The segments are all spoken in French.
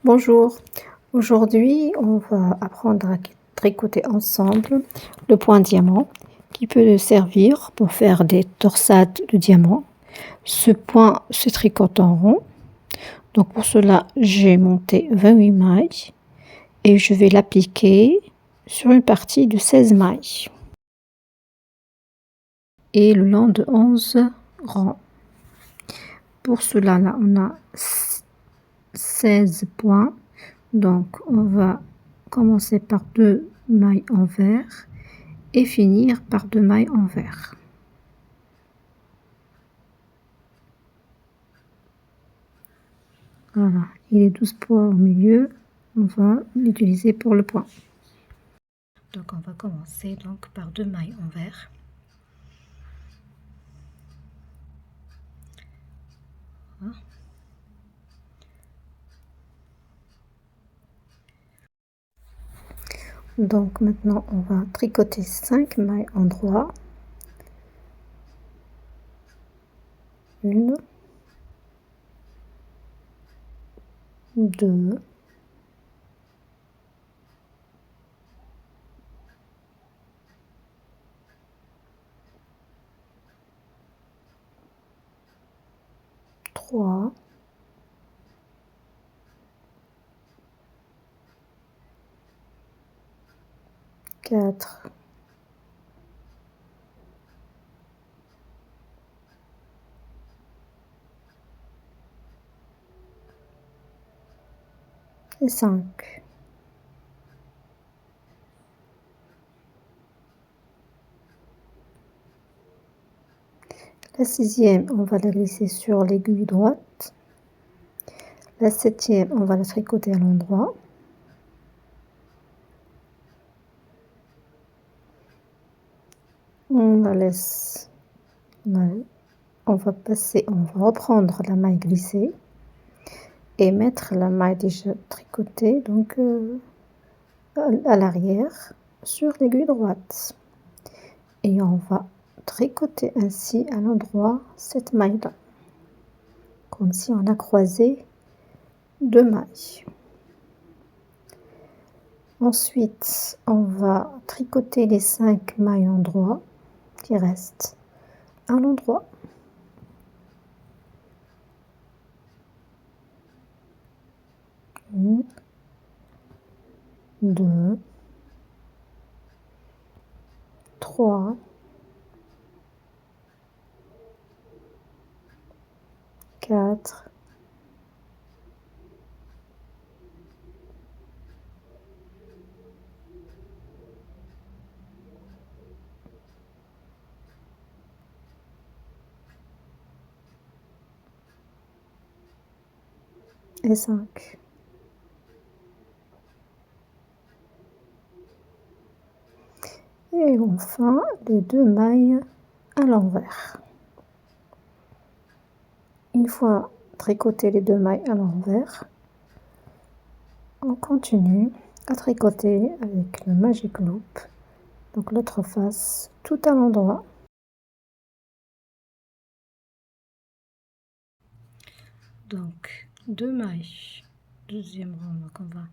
Bonjour, aujourd'hui on va apprendre à tricoter ensemble le point diamant qui peut servir pour faire des torsades de diamant. Ce point se tricote en rond, donc pour cela j'ai monté 28 mailles et je vais l'appliquer sur une partie de 16 mailles et le long de 11 rangs. Pour cela là on a 16 points. Donc, on va commencer par 2 mailles envers et finir par 2 mailles envers. Voilà, et les 12 points au milieu, on va l'utiliser pour le point. Donc, on va commencer donc par 2 mailles envers. Voilà. Donc maintenant, on va tricoter 5 mailles en droit. 1, 2, 3, 4, 5. La 6e, on va la glisser sur l'aiguille droite. La 7e, on va la tricoter à l'endroit. On la laisse, on va reprendre la maille glissée et mettre la maille déjà tricotée donc à l'arrière sur l'aiguille droite et on va tricoter ainsi à l'endroit cette maille là, comme si on a croisé 2 mailles. Ensuite, on va tricoter les 5 mailles en droit qui restent à l'endroit. 1, 2, 3, 4, 5. Et enfin les 2 mailles à l'envers. Une fois tricoté les 2 mailles à l'envers, on continue à tricoter avec le magic loop, donc l'autre face tout à l'endroit. Donc 2 mailles, deuxième rang, donc on va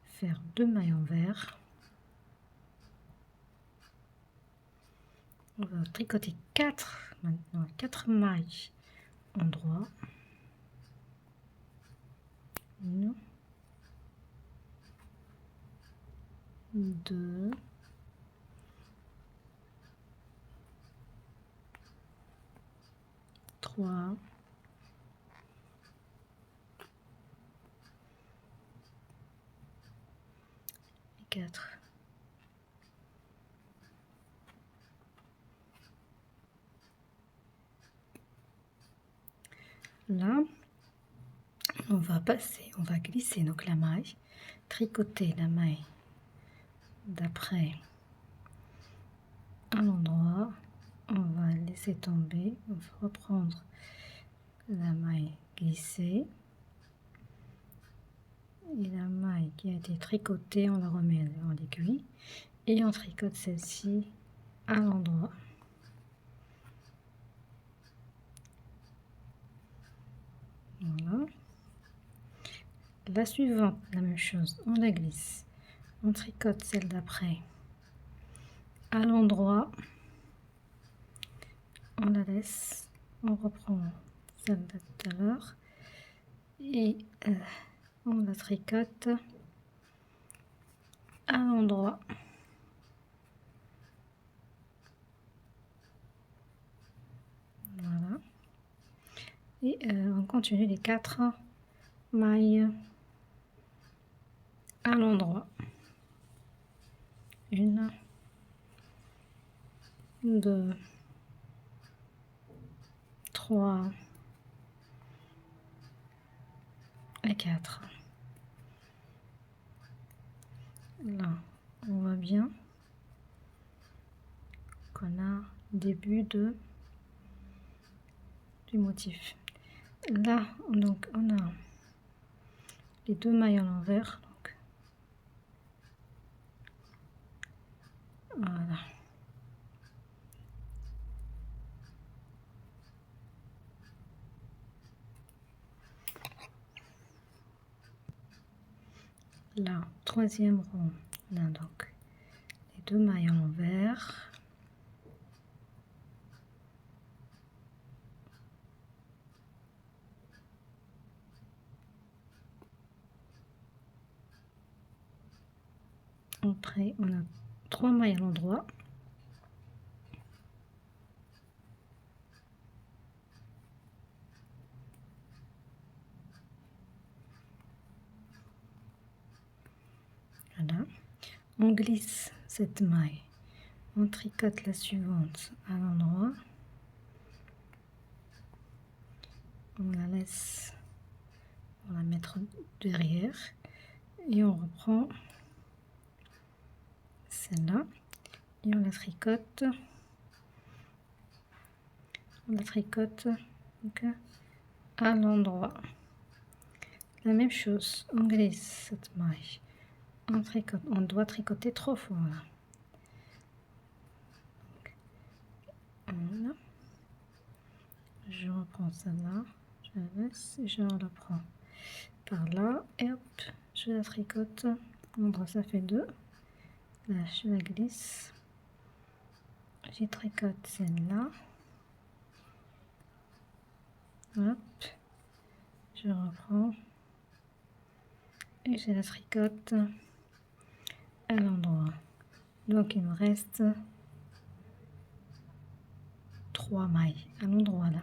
faire 2 mailles envers. On va tricoter 4 maintenant, 4 mailles en droit. 1, 2, 3, 4. Là, on va glisser donc la maille, tricoter la maille d'après à l'endroit, on va laisser tomber, on va reprendre la maille glissée et la maille qui a été tricotée, on la remet dans l'aiguille et on tricote celle-ci à l'endroit. Voilà. La suivante, la même chose, on la glisse, on tricote celle d'après à l'endroit, on la laisse, on reprend celle de tout à l'heure et on la tricote à l'endroit. Voilà. Et on continue les 4 mailles à l'endroit. 1, 2, 3 et 4. Là, on voit bien qu'on a début du motif. Là, donc, on a les 2 mailles à l'envers. Donc, voilà. Là, 3e rang, là donc les 2 mailles à l'envers. Après, on a 3 mailles à l'endroit. Voilà. On glisse cette maille, on tricote la suivante à l'endroit. On la laisse, on la mettre derrière et on reprend celle-là et on la tricote. On la tricote donc, à l'endroit. La même chose, on glisse cette maille, on tricote, on doit tricoter 3 fois. Voilà. Je reprends celle-là, je la laisse et je la prends par là et hop, je la tricote. L'endroit ça fait 2. Là, je la glisse, j'y tricote celle-là. Hop, je reprends et je la tricote à l'endroit. Donc il me reste 3 mailles à l'endroit là.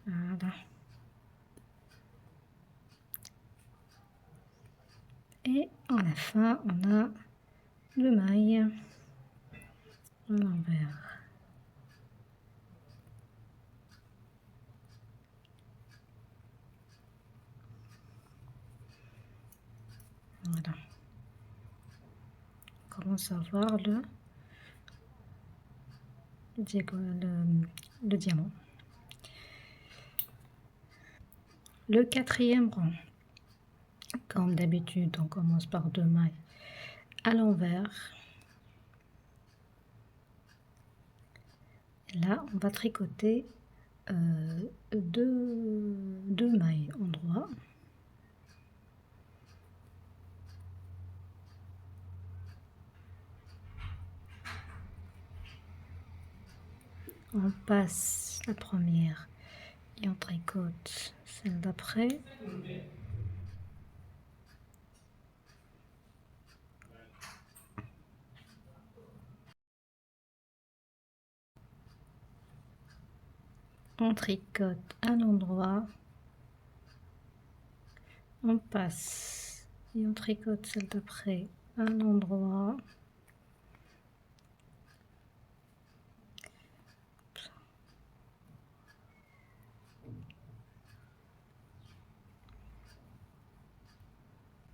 Voilà. Et à la fin, on a 2 mailles à l'envers. Voilà. On commence à voir le diamant. Le 4e rang. Comme d'habitude, on commence par 2 mailles à l'envers. Là, on va tricoter 2 mailles endroit. On passe la première et on tricote celle d'après. On tricote à l'endroit, on passe et on tricote celle d'après à l'endroit.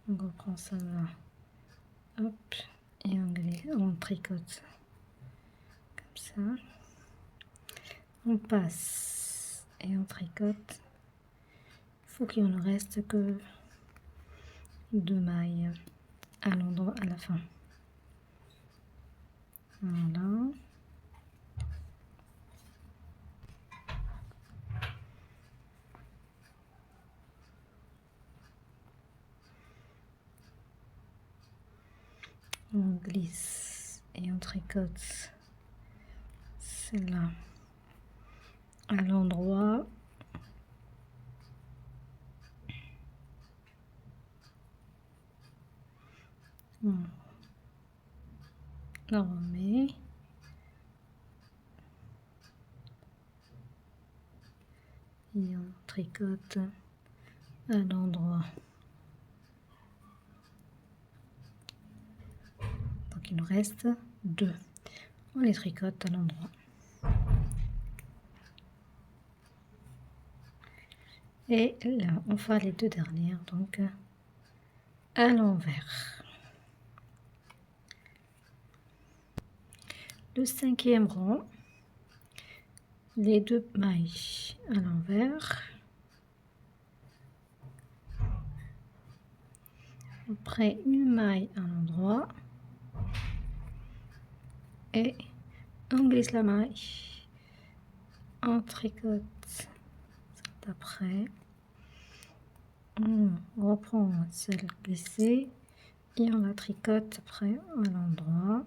On reprend celle-là, hop, et on tricote comme ça. On passe et on tricote. Il faut qu'il ne reste que 2 mailles à l'endroit à la fin. Voilà. On glisse et on tricote celle-là à l'endroit. On la remet. Et on tricote à l'endroit. Donc il nous reste 2. On les tricote à l'endroit. Et là, on fait les 2 dernières, donc à l'envers. Le 5e rang, les 2 mailles à l'envers. Après, une maille à l'endroit. Et on glisse la maille. On tricote d'après. On reprend celle glissée et on la tricote après à l'endroit.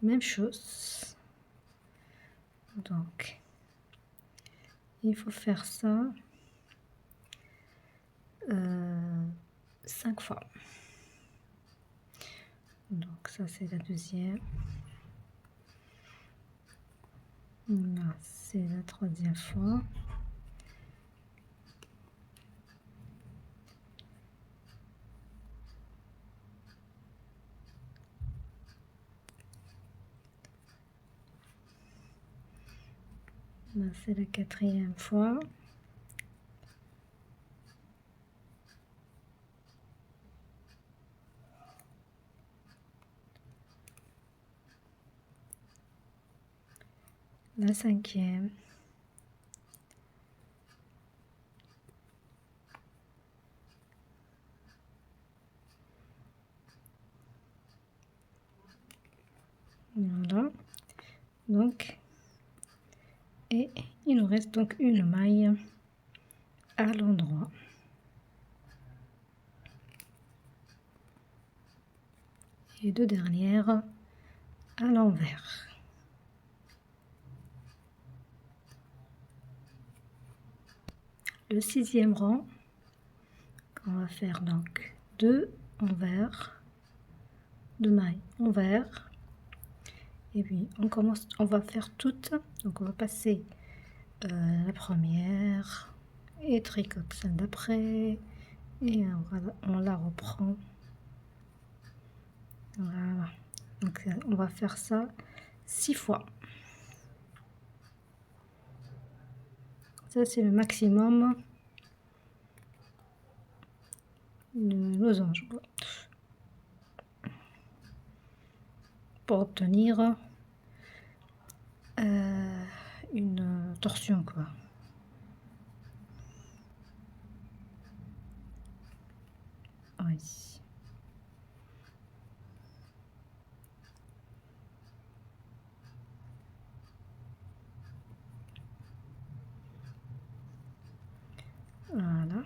Même chose. Donc, il faut faire ça 5 fois. Donc ça c'est la 2e. Là c'est la 3e fois. Là c'est la 4e fois. La 5e. Voilà. Donc, et il nous reste donc une maille à l'endroit. Et 2 dernières à l'envers. Le 6e rang, on va faire donc 2 envers, 2 mailles envers, et puis on va faire toutes, donc on va passer la première et tricote celle d'après et on la reprend. Voilà, donc on va faire ça 6 fois. Ça c'est le maximum de losange pour obtenir une torsion quoi. Oui. Voilà.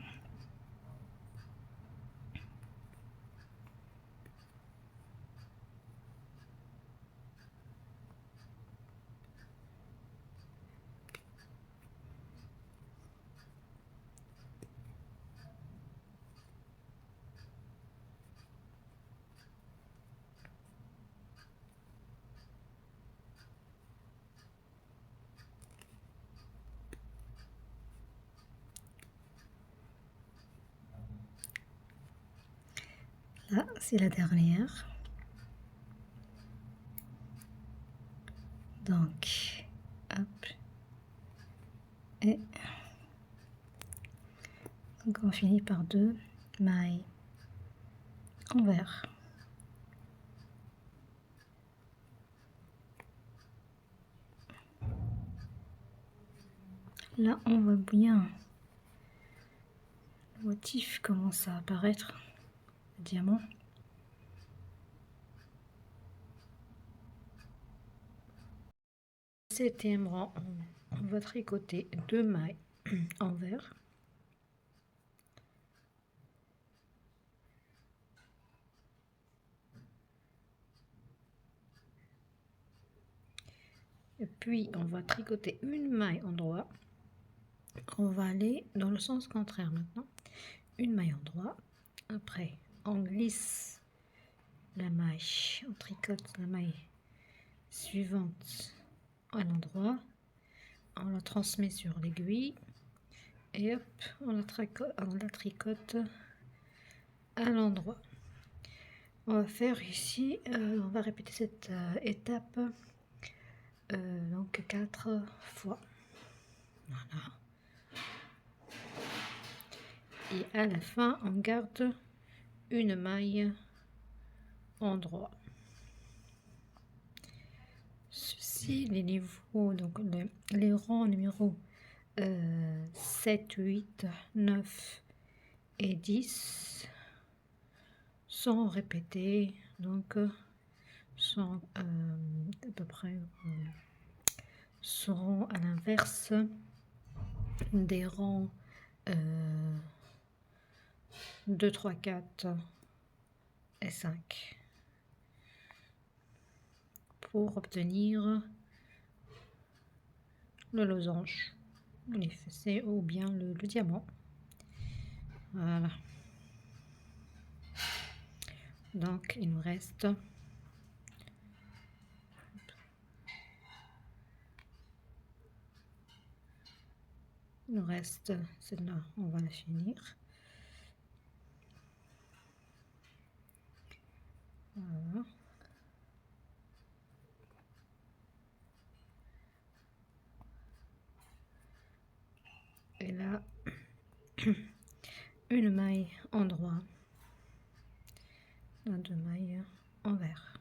Là, c'est la dernière. Donc, hop. Et donc on finit par 2 mailles envers. Là, on voit bien le motif commence à apparaître, le diamant. Septième rang, on va tricoter 2 mailles envers. Et puis on va tricoter une maille endroit. On va aller dans le sens contraire maintenant. Une maille endroit. Après on glisse la maille, on tricote la maille suivante à l'endroit, on la transmet sur l'aiguille et hop, on la tricote à l'endroit. On va faire ici, on va répéter cette étape donc 4 fois. Voilà. Et à la fin, on garde une maille endroit. Ceci, les niveaux, donc les rangs numéro 7, 8, 9 et 10 sont répétés, donc sont à peu près seront à l'inverse des rangs 2, 3, 4 et 5 pour obtenir le losange, les fessées ou bien le diamant. Voilà. Donc il nous reste celle-là, on va la finir. Voilà. Et là, une maille endroit, 2 mailles envers.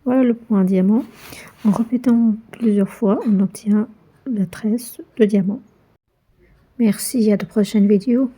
Voilà le point diamant. En répétant plusieurs fois, on obtient la tresse de diamant. Merci, à de prochaines vidéos.